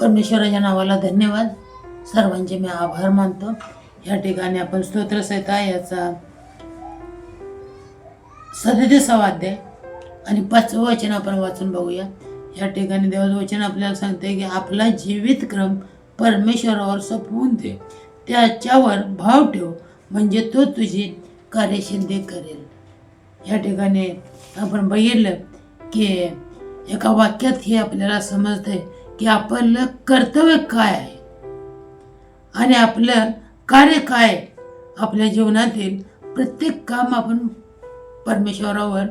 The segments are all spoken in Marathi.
परमेश्वराच्या नावाला धन्यवाद. सर्वांचे मी आभार मानतो. या ठिकाणी आपण स्तोत्रसंहिता याचा 37वा अध्याय आणि 5वं वचन आपण वाचून बघूया. या ठिकाणी देवाचं वचन आपल्याला सांगते की आपला जीवित क्रम परमेश्वरावर सोपवून दे, त्याच्यावर भाव ठेव, म्हणजे तो तुझी कार्यसिद्धी करेल. या ठिकाणी आपण बघितलं की एका वाक्यात हे आपल्याला समजतंय की आपलं कर्तव्य काय आहे आणि आपलं कार्य काय. आपल्या जीवनातील प्रत्येक काम आपण परमेश्वरावर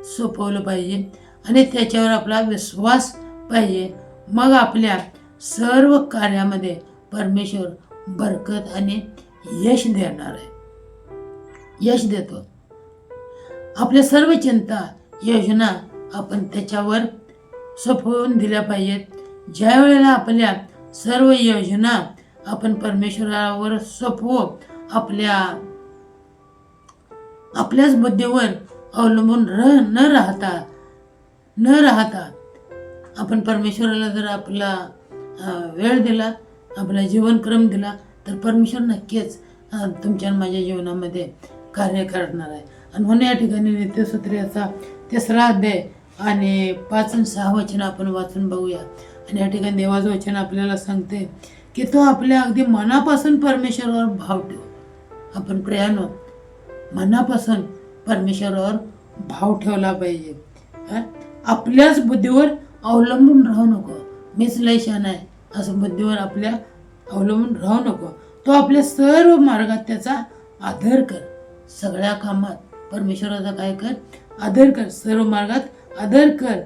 सोपवलं पाहिजे आणि त्याच्यावर आपला विश्वास पाहिजे. मग आपल्या सर्व कार्यामध्ये परमेश्वर बरकत आणि यश देणार आहे, यश देतो. आपल्या सर्व चिंता योजना आपण त्याच्यावर सोपवून दिल्या पाहिजेत. ज्या वेळेला आपल्या सर्व योजना आपण परमेश्वरावर सोपवू, आपल्याच बुद्धीवर अवलंबून न राहता आपण परमेश्वराला जर आपला वेळ दिला, आपला जीवनक्रम दिला, तर परमेश्वर नक्कीच तुमच्या माझ्या जीवनामध्ये कार्य करणार आहे. आणि म्हणून या ठिकाणी नित्यसूत्र याचा 3रा अध्याय आणि 5 आणि 6 वचन आपण वाचून बघूया. आणि या ठिकाणी देवाचं वचन आपल्याला सांगते की तो आपल्या अगदी मनापासून परमेश्वरावर भाव ठेव. आपण प्रियानो मनापासून परमेश्वरावर भाव ठेवला पाहिजे. आपल्याच बुद्धीवर अवलंबून राहू नको. मीच लय शहाणा आहे असं बुद्धीवर आपल्या अवलंबून राहू नको. तो आपल्या सर्व मार्गात त्याचा आदर कर. सगळ्या कामात परमेश्वराचा काय कर? आदर कर. सर्व मार्गात आदर कर,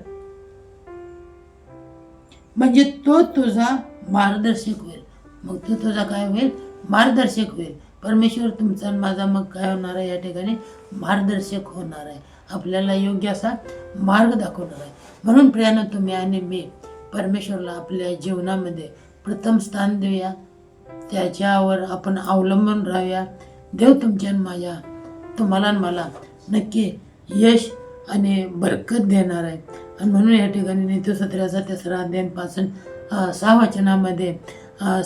म्हणजे तो तुझा मार्गदर्शक होईल. मग तो तुझा काय होईल? मार्गदर्शक होईल. परमेश्वर तुमचा माझा मग काय होणार आहे? या ठिकाणी मार्गदर्शक होणार आहे. आपल्याला योग्य असा मार्ग दाखवणार आहे. म्हणून प्रियानं तुम्ही आणि मी परमेश्वरला आपल्या जीवनामध्ये प्रथम स्थान देऊया, त्याच्यावर आपण अवलंबून राहूया. देव तुमच्या माझ्या तुम्हाला आणि मला नक्की यश आणि बरकत देणार आहे. आणि म्हणून या ठिकाणी नित्यसूत्राचा 3रा अध्याय 5 आणि 6 वचनामध्ये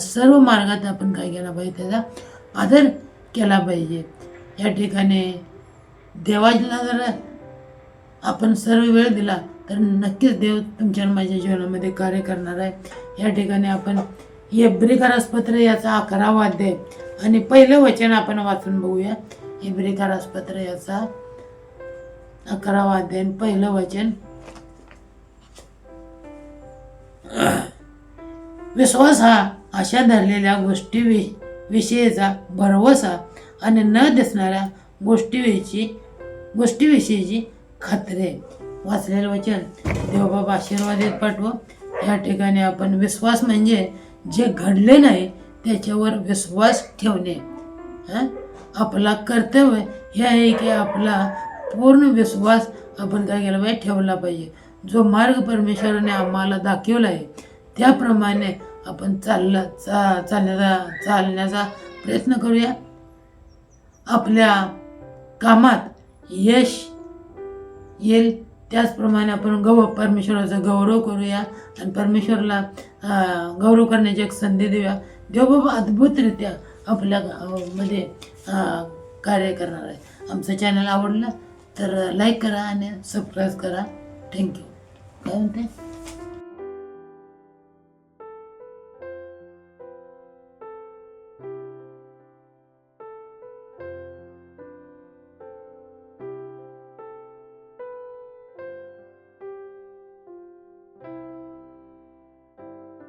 सर्व मार्गात आपण काय केला पाहिजे? त्याचा आदर केला पाहिजे. या ठिकाणी देवाला जर आपण सर्व वेळ दिला तर नक्कीच देव तुमच्या माझ्या जीवनामध्ये कार्य करणार आहे. या ठिकाणी आपण इब्रिकारासपत्र याचा 11वा अध्याय आणि 1लं वचन आपण वाचून बघूया. इब्रिकारासपत्र याचा 11वा अध्याय आणि 1लं वचन. विश्वास हा आशा धरलेल्या गोष्टीविषयीचा भरवसा आणि न दिसणाऱ्या गोष्टीविषयीची खात्री. वाचलेलं वचन देवबाबा आशीर्वादित पाठव. या ठिकाणी आपण विश्वास म्हणजे जे घडले नाही त्याच्यावर विश्वास ठेवणे. आपला कर्तव्य हे आहे की आपला पूर्ण विश्वास आपण काय केला पाहिजे? ठेवला पाहिजे. जो मार्ग परमेश्वराने आम्हाला दाखवला आहे त्याप्रमाणे आपण चालण्याचा प्रयत्न करूया. आपल्या कामात यश येईल त्याचप्रमाणे आपण परमेश्वराचा गौरव करूया आणि परमेश्वराला गौरव करण्याची एक संधी देऊया. देवबाबा अद्भुतरित्या आपल्या मध्ये कार्य करणार आहे. आमचं चॅनल आवडलं तर लाईक करा आणि सबस्क्राईब करा. थँक्यू. काय म्हणते?